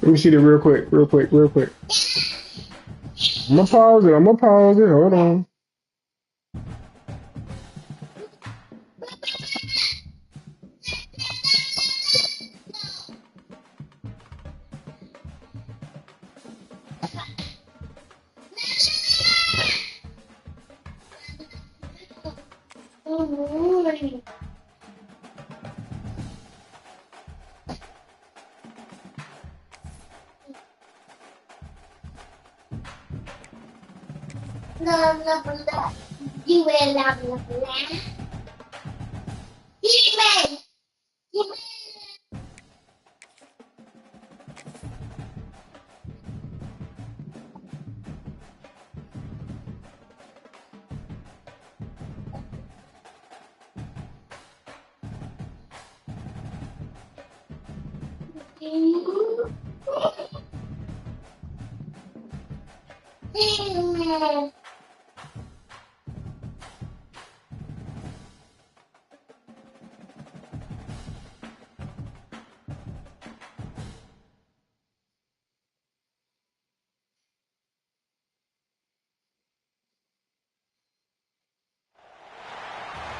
Let me see that real quick, real quick, real quick. I'm gonna pause it. I'm gonna pause it. Hold on. You will love me.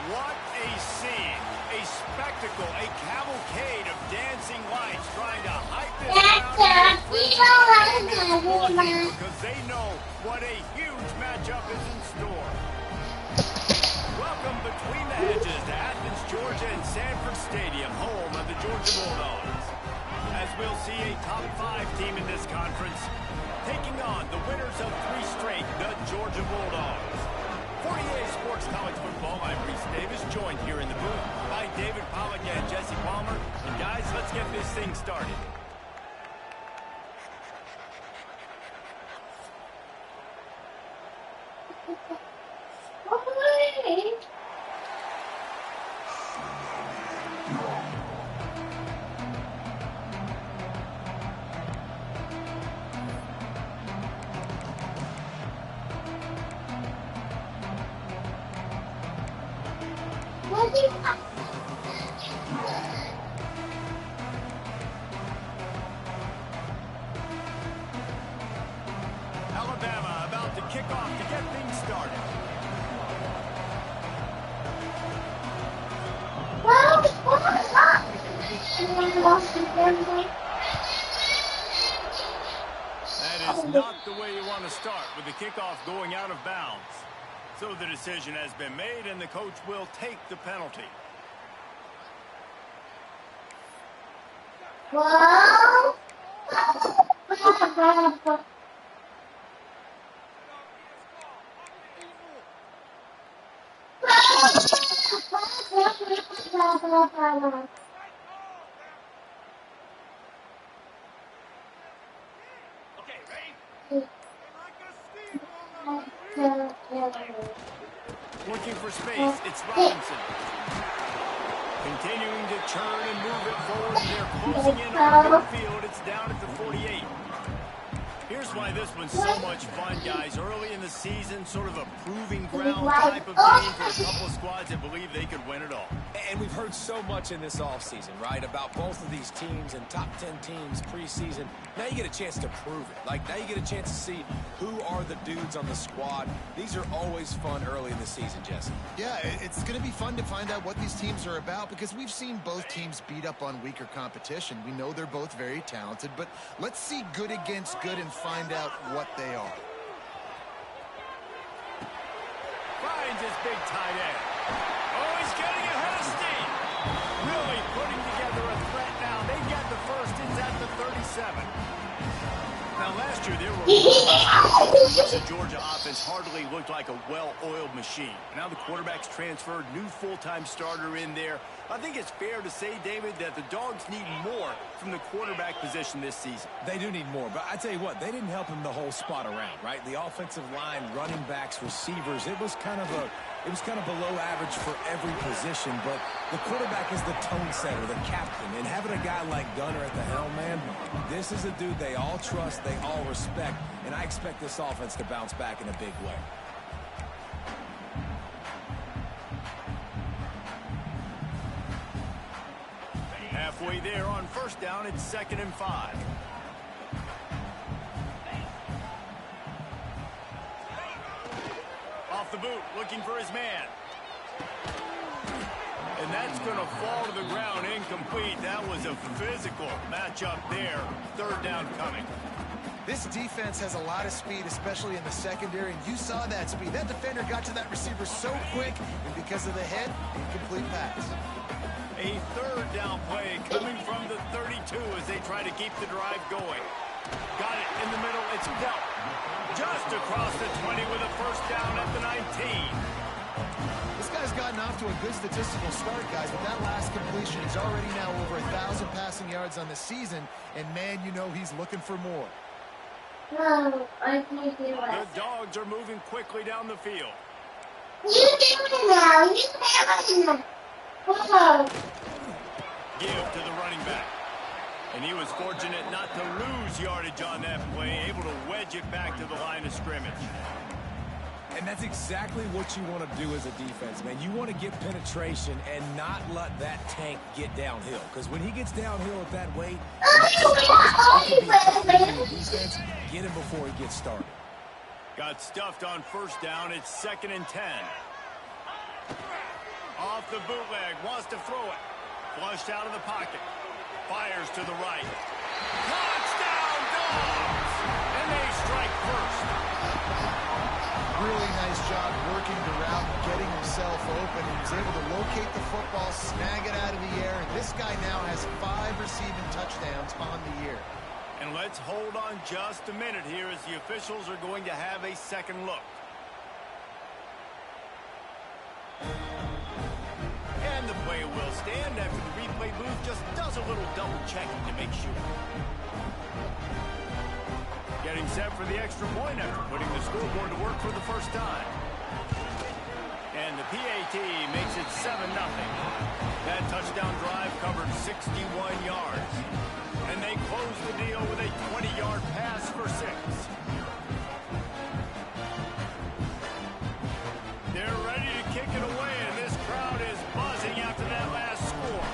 What a scene, a spectacle, a cavalcade of dancing lights trying to hype this crowd because they know what a huge matchup is in store. Welcome between the hedges to Athens, Georgia and Sanford Stadium, home of the Georgia Bulldogs. As we'll see a top 5 team in this conference taking on the winners of 3 straight, the Georgia Bulldogs. For EA Sports College Football, I'm Reese Davis, joined here in the booth by David Pollack and Jesse Palmer. And guys, let's get this thing started. Alabama about to kick off to get things started. That is not the way you want to start with the kickoff going out of bounds. So the decision has been made and the coach will take the penalty. Whoa! Looking for space, it's Robinson. Continuing to turn and move it forward. They're closing in on midfield. It's down at the 48. Here's why this one's so much fun, guys. Early in the season, sort of a proving ground type of game for a couple of squads that believe they could win it all. And we've heard so much in this offseason, right, about both of these teams and top 10 teams preseason. Now you get a chance to prove it. Like, now you get a chance to see who are the dudes on the squad. These are always fun early in the season, Jesse. Yeah, it's going to be fun to find out what these teams are about because we've seen both teams beat up on weaker competition. We know they're both very talented, but let's see good against good and find out what they are. Finds his big tight end. Oh, he's getting ahead of steam. Really putting together a threat now. They get the first. It's at the 37. Now, last year, there were the Georgia offense hardly looked like a well-oiled machine. Now the quarterback's transferred, new full-time starter in there. I think it's fair to say, David, that the Dogs need more from the quarterback position this season. They do need more, but I tell you what, they didn't help him the whole spot around, right? The offensive line, running backs, receivers, it was kind of below average for every position, but the quarterback is the tone setter, the captain, and having a guy like Gunner at the helm, man, this is a dude they all trust, they all respect, and I expect this offense to bounce back in a big way. Halfway there on first down, it's 2nd and 5. the boot, looking for his man. And that's going to fall to the ground incomplete. That was a physical matchup there. Third down coming. This defense has a lot of speed, especially in the secondary, and you saw that speed. That defender got to that receiver so quick, and because of the head, incomplete pass. A third down play coming from the 32 as they try to keep the drive going. Got it in the middle. It's dealt just across the 20 with a first down at the 19. This guy's gotten off to a good statistical start, guys, but that last completion, he's already now over 1,000 passing yards on the season, and man, you know he's looking for more. No, I can't do it. The Dogs are moving quickly down the field. You do it now. You do it. Whoa. Give to the running back. And he was fortunate not to lose yardage on that play, able to wedge it back to the line of scrimmage. And that's exactly what you want to do as a defense, man. You want to get penetration and not let that tank get downhill. Because when he gets downhill at that weight, defense, get him before he gets started. Got stuffed on first down. It's 2nd and 10. Off the bootleg. Wants to throw it. Flushed out of the pocket. Fires to the right. Touchdown, Dogs! And they strike first. Really nice job working the route, getting himself open. He was able to locate the football, snag it out of the air, and this guy now has 5 receiving touchdowns on the year. And let's hold on just a minute here as the officials are going to have a second look. And the play will stand after the replay booth just does a little double checking to make sure. Getting set for the extra point after putting the scoreboard to work for the first time. And the PAT makes it 7-0. That touchdown drive covered 61 yards. And they close the deal with a 20-yard pass for 6. They're ready to kick it away, and this crowd is buzzing after that last score.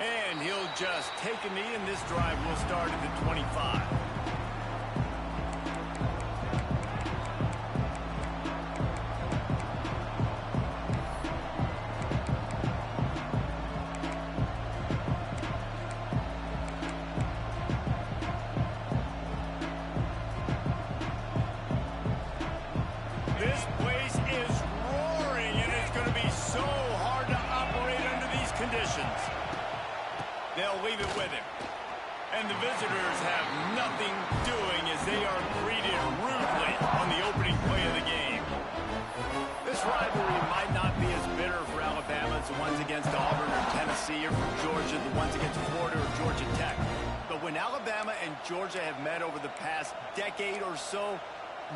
And he'll just take a knee, and this drive will start at the 25. This place is roaring, and it's going to be so hard to operate under these conditions. They'll leave it with him. And the visitors have nothing doing as they are greeted rudely on the opening play of the game. This rivalry might not be as bitter for Alabama as the ones against Auburn or Tennessee, or for Georgia, the ones against Florida or Georgia Tech. But when Alabama and Georgia have met over the past decade or so,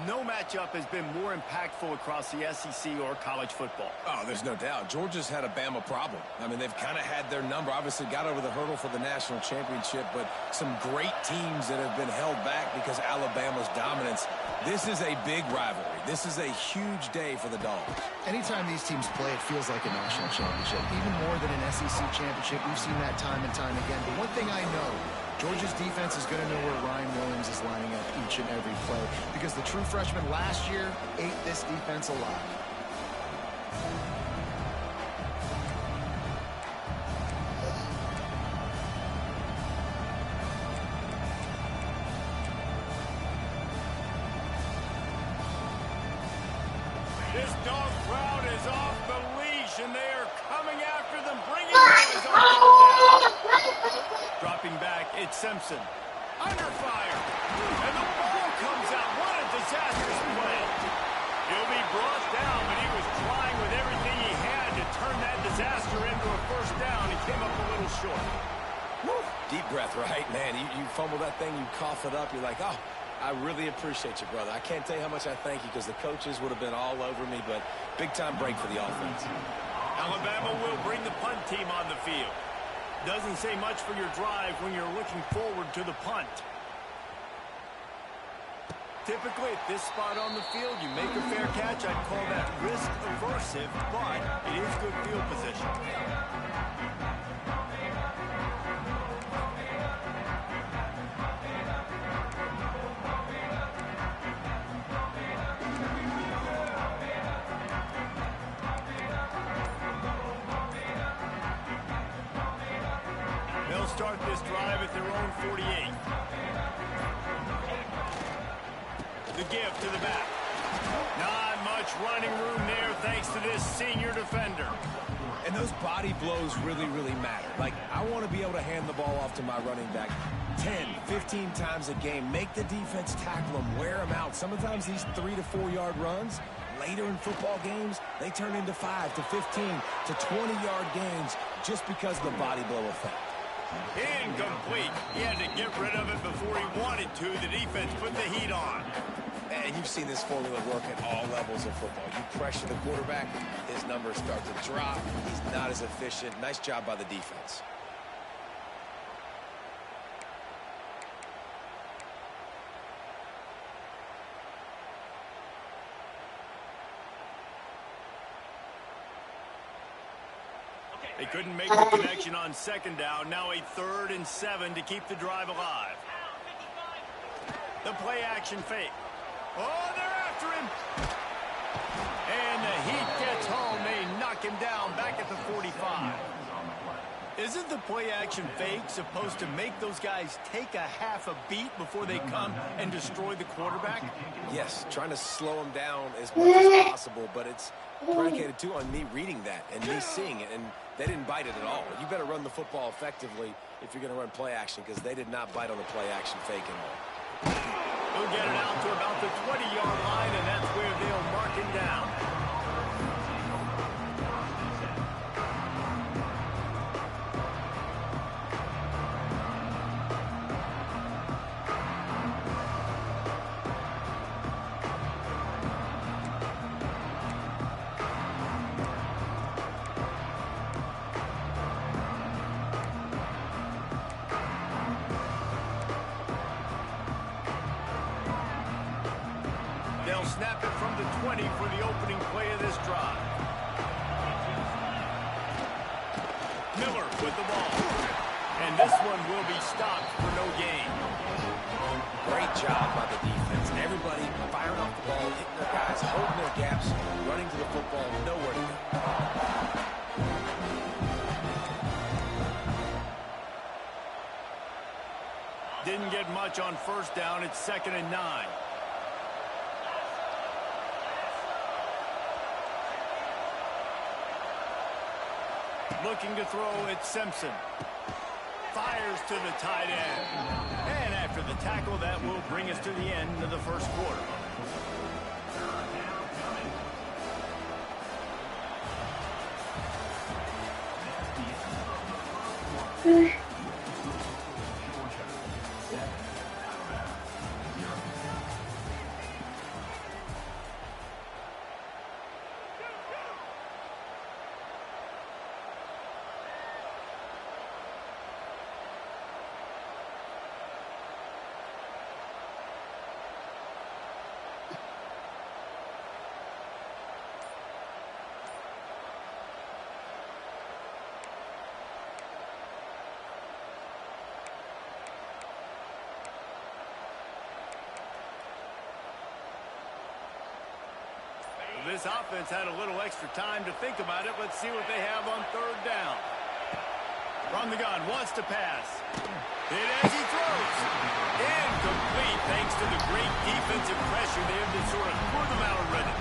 no matchup has been more impactful across the SEC or college football. Oh, there's no doubt. Georgia's had a Bama problem. I mean, they've kind of had their number. Obviously got over the hurdle for the national championship, but some great teams that have been held back because Alabama's dominance. This is a big rivalry. This is a huge day for the Dogs. Anytime these teams play, it feels like a national championship. Even more than an SEC championship. We've seen that time and time again. But one thing I know, Georgia's defense is going to know where Ryan Williams is lining up each and every play, because the true freshman last year ate this defense alive. This dog crowd is off the leash, and they are coming after them, bringing boys on third down. Dropping back, it's Simpson. Under fire. And the ball comes out. What a disastrous play. He'll be brought down, but he was trying with everything he had to turn that disaster into a first down. He came up a little short. Woo. Deep breath, right? Man, you fumble that thing, you cough it up, you're like, oh, I really appreciate you, brother. I can't tell you how much I thank you, because the coaches would have been all over me, but big-time break for the offense. Alabama will bring the punt team on the field. Doesn't say much for your drive when you're looking forward to the punt. Typically, at this spot on the field, you make a fair catch. I'd call that risk aversive, but it is good field position. start this drive at their own 48. The give to the back. Not much running room there thanks to this senior defender. And those body blows really, really matter. Like, I want to be able to hand the ball off to my running back 10, 15 times a game. Make the defense tackle them, wear them out. Sometimes these 3 to 4 yard runs, later in football games, they turn into 5 to 15 to 20 yard gains just because of the body blow effect. Incomplete. He had to get rid of it before he wanted to. The defense put the heat on. And you've seen this formula work at all levels of football. You pressure the quarterback, his numbers start to drop. He's not as efficient. Nice job by the defense. They couldn't make the connection on second down. Now a 3rd and 7 to keep the drive alive. The play action fake. Oh, they're after him. And the heat gets home. They knock him down back at the 45. Isn't the play action fake supposed to make those guys take a half a beat before they come and destroy the quarterback? Yes, trying to slow him down as much as possible, but it's predicated too on me reading that and me seeing it, and they didn't bite it at all. You better run the football effectively if you're going to run play action, because they did not bite on the play action fake at all. They'll get it out to about the 20-yard line, and that's where they'll mark him down. They'll snap it from the 20 for the opening play of this drive. Miller with the ball. And this one will be stopped for no gain. Great job by the defense. Everybody firing off the ball, hitting their guys, holding their gaps, running to the football, nowhere to go. Didn't get much on first down. It's 2nd and 9. Looking to throw, it's Simpson. Fires to the tight end. And after the tackle, that will bring us to the end of the first quarter. This offense had a little extra time to think about it. Let's see what they have on 3rd down. From the gun, wants to pass. Hit as he throws. Incomplete thanks to the great defensive pressure there that sort of threw them out of rhythm.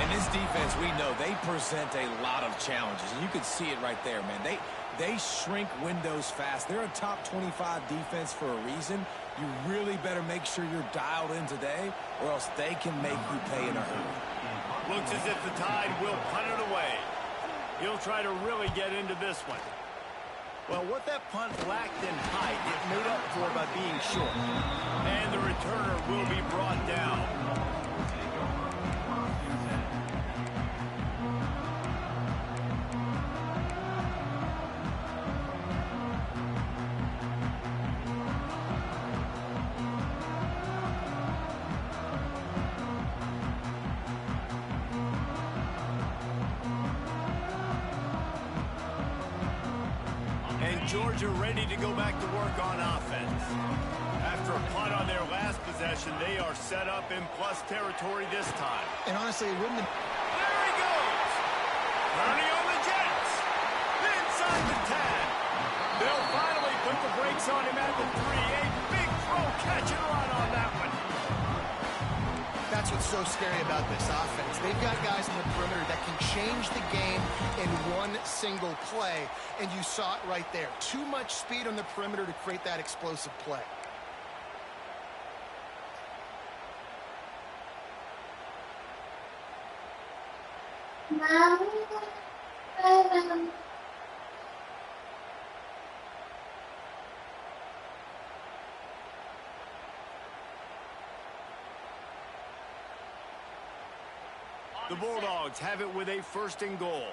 And this defense, we know, they present a lot of challenges. And you can see it right there, man. They shrink windows fast. They're a top 25 defense for a reason. You really better make sure you're dialed in today, or else they can make you pay in a hurry. Looks as if the Tide will punt it away. He'll try to really get into this one. Well, what that punt lacked in height, it made up for by being short. And the returner will be brought down. Georgia ready to go back to work on offense. After a punt on their last possession, they are set up in plus territory this time. And honestly, it wouldn't have... There he goes! Turning on the Jets! Inside the 10. They'll finally Put the brakes on him at the 3. A big throw, catch and run on that one. That's what's so scary about this offense. They've got guys in the perimeter that can change the game in one single play, and you saw it right there. Too much speed on the perimeter to create that explosive play. The Bulldogs have it with a 1st and goal.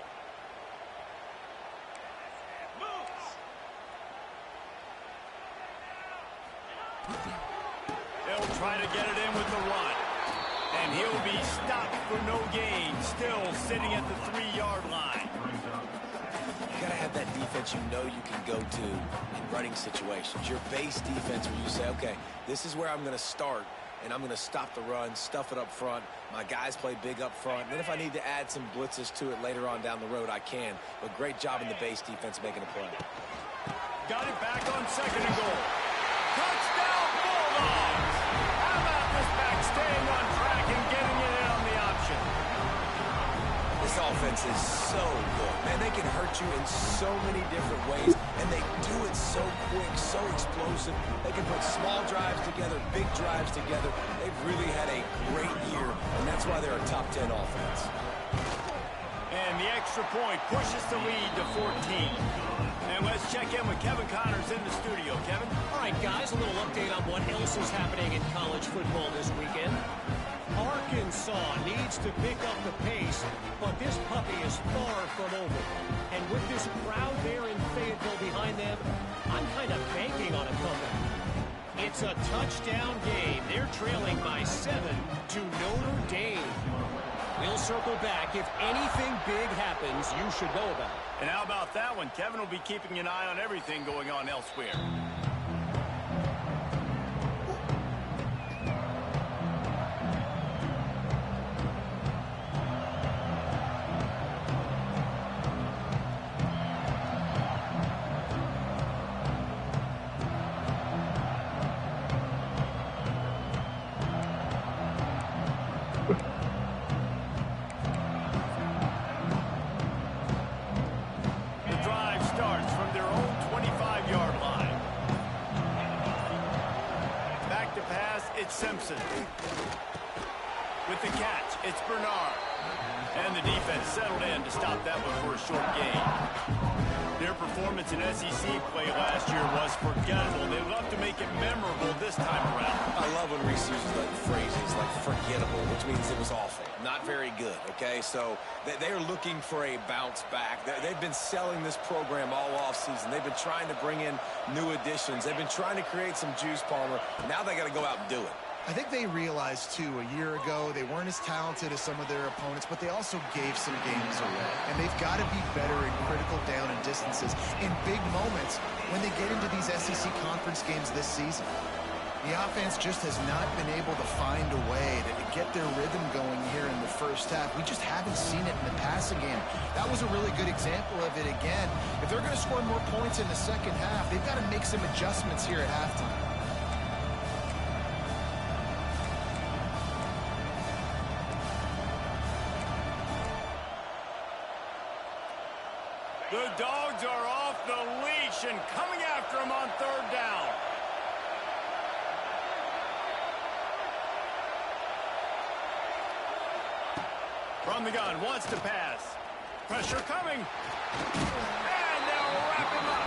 They'll try to get it in with the run. And he'll be stopped for no gain, still sitting at the 3-yard line. You got to have that defense you know you can go to in running situations. Your base defense where you say, okay, this is where I'm going to start, and I'm going to stop the run, stuff it up front. My guys play big up front. And then if I need to add some blitzes to it later on down the road, I can. But great job in the base defense making a play. Got it back on 2nd and goal. Touchdown, Bulldogs! How about this back staying on track and getting it in on the option? This offense is so good. Man, they can hurt you in so many different ways, and they do it so quick, so explosive. They can put small drives together, big drives together. They've really had a great year, and that's why they're a top 10 offense. And the extra point pushes the lead to 14. And let's check in with Kevin Connors in the studio. Kevin? All right, guys, a little update on what else is happening in college football this weekend. Arkansas needs to pick up the pace, but this puppy is far from over. And with this crowd there in Fayetteville behind them, I'm kind of banking on a comeback. It's a touchdown game. They're trailing by 7 to Notre Dame. We'll circle back. If anything big happens, you should know about it. And how about that one? Kevin will be keeping an eye on everything going on elsewhere. Simpson. With the catch, it's Bernard. And the defense settled in to stop that one for a short gain. Their performance in SEC play last year was forgettable. They love to make it memorable this time around. I love when Reese uses like phrases like forgettable, which means it was awful, not very good, okay? So they are looking for a bounce back. They've been selling this program all offseason. They've been trying to bring in new additions. They've been trying to create some juice, Palmer. Now they got to go out and do it. I think they realized, too, a year ago they weren't as talented as some of their opponents, but they also gave some games away. And they've got to be better in critical down and distances in big moments when they get into these SEC conference games this season. The offense just has not been able to find a way to get their rhythm going here in the first half. We just haven't seen it in the passing game. That was a really good example of it again. If they're going to score more points in the second half, they've got to make some adjustments here at halftime. The Dogs are off the leash and coming after him on 3rd down. From the gun, wants to pass. Pressure coming. And they'll wrap him up.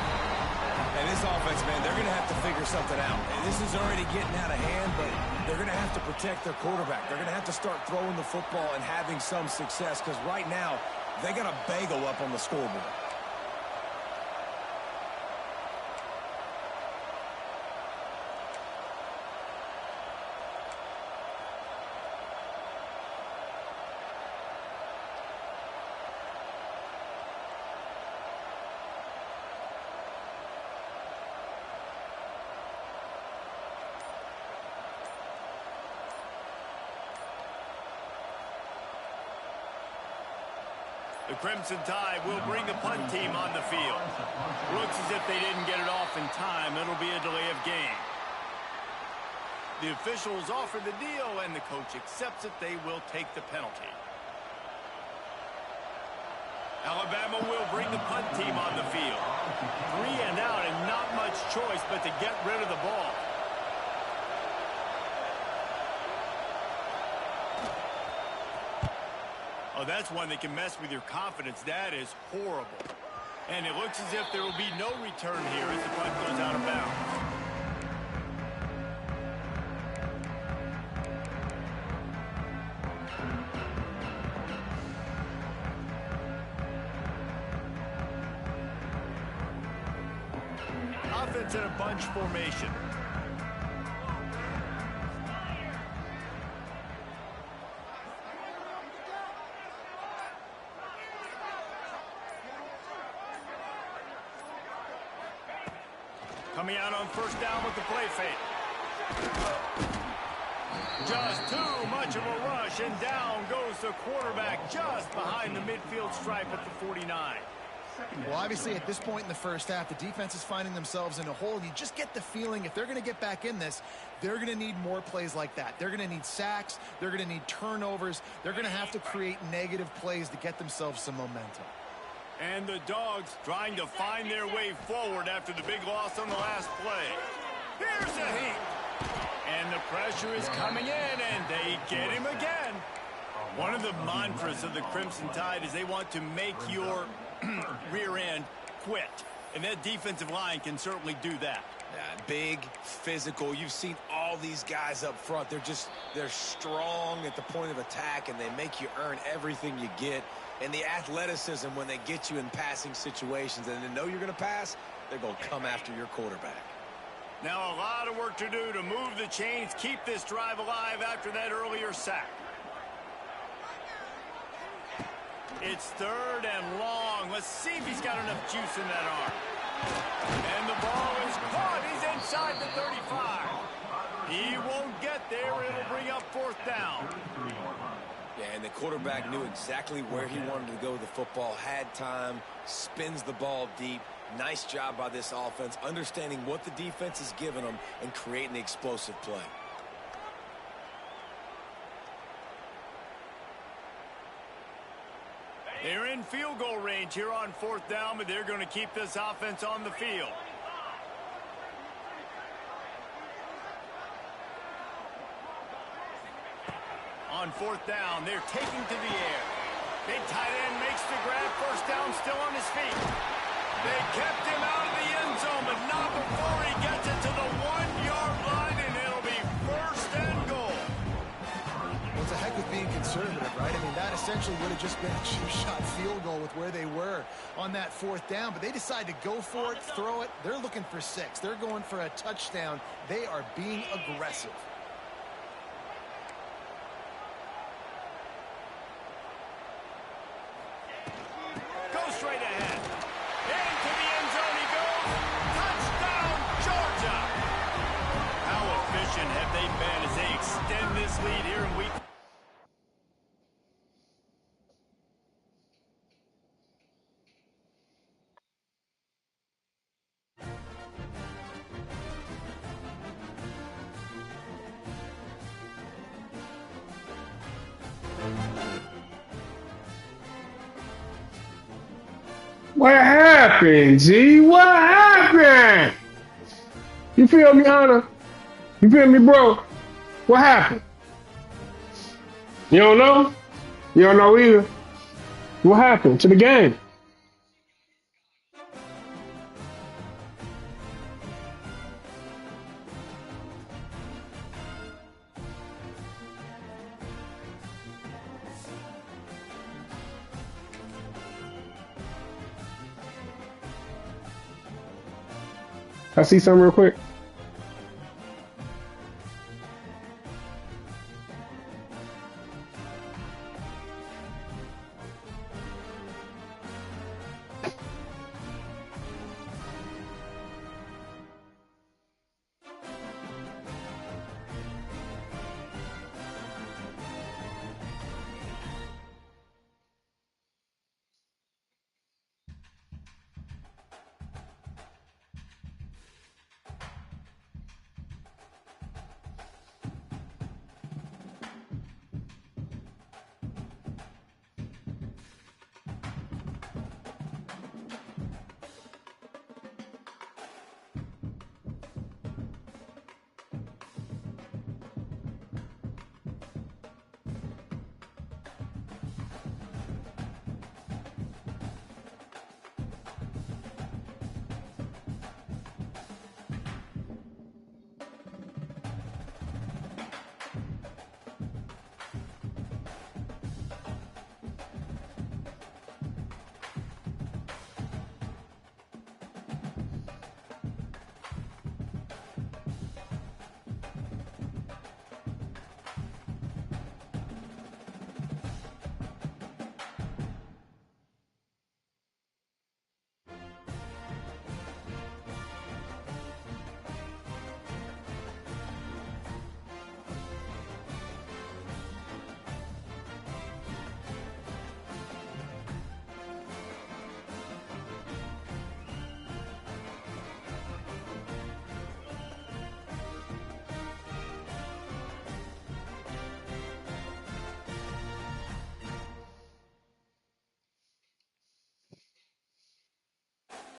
And this offense, man, they're going to have to figure something out. And this is already getting out of hand, but they're going to have to protect their quarterback. They're going to have to start throwing the football and having some success because right now they got a bagel up on the scoreboard. The Crimson Tide will bring the punt team on the field. Looks as if they didn't get it off in time. It'll be a delay of game. The officials offer the deal, and the coach accepts it. They will take the penalty. Alabama will bring the punt team on the field. 3 and out, and not much choice but to get rid of the ball. Oh, that's one that can mess with your confidence. That is horrible. And it looks as if there will be no return here as the punt goes out of bounds. Offense in a bunch formation. Coming out on first down with the play fake. Just too much of a rush, and down goes the quarterback just behind the midfield stripe at the 49. Well, obviously, at this point in the first half, the defense is finding themselves in a hole. You just get the feeling if they're going to get back in this, they're going to need more plays like that. They're going to need sacks. They're going to need turnovers. They're going to have to create negative plays to get themselves some momentum. And the Dogs trying to find their way forward after the big loss on the last play. Here's a heat. And the pressure is coming in, and they get him again. One of the mantras of the Crimson Tide is they want to make your rear end quit. And that defensive line can certainly do that. Yeah, big, physical. You've seen all these guys up front. They're strong at the point of attack, and they make you earn everything you get. And the athleticism when they get you in passing situations and they know you're going to pass, they're going to come after your quarterback. Now a lot of work to do to move the chains, keep this drive alive after that earlier sack. It's third and long. Let's see if he's got enough juice in that arm. And the ball is caught. He's inside the 35. He won't get there. It'll bring up fourth down. Yeah, and the quarterback knew exactly where he wanted to go with the football, had time, spins the ball deep. Nice job by this offense, understanding what the defense is giving them and creating the explosive play. They're in field goal range here on fourth down, but they're going to keep this offense on the field. On fourth down, they're taking to the air. Big tight end makes the grab. First down, still on his feet. They kept him out of the end zone, but not before he gets it to the 1-yard line, and it'll be first and goal. Well, it's a heck of being conservative, right? I mean, that essentially would have just been a two-shot field goal with where they were on that fourth down, but they decide to go for it, throw it. They're looking for 6. They're going for a touchdown. They are being aggressive. Straight ahead. Into the end zone he goes. Touchdown, Georgia. How efficient have they been as they extend this lead here in week? What happened, G? What happened? You feel me, Anna? You feel me, bro? What happened? You don't know? You don't know either? What happened to the game? I see something real quick.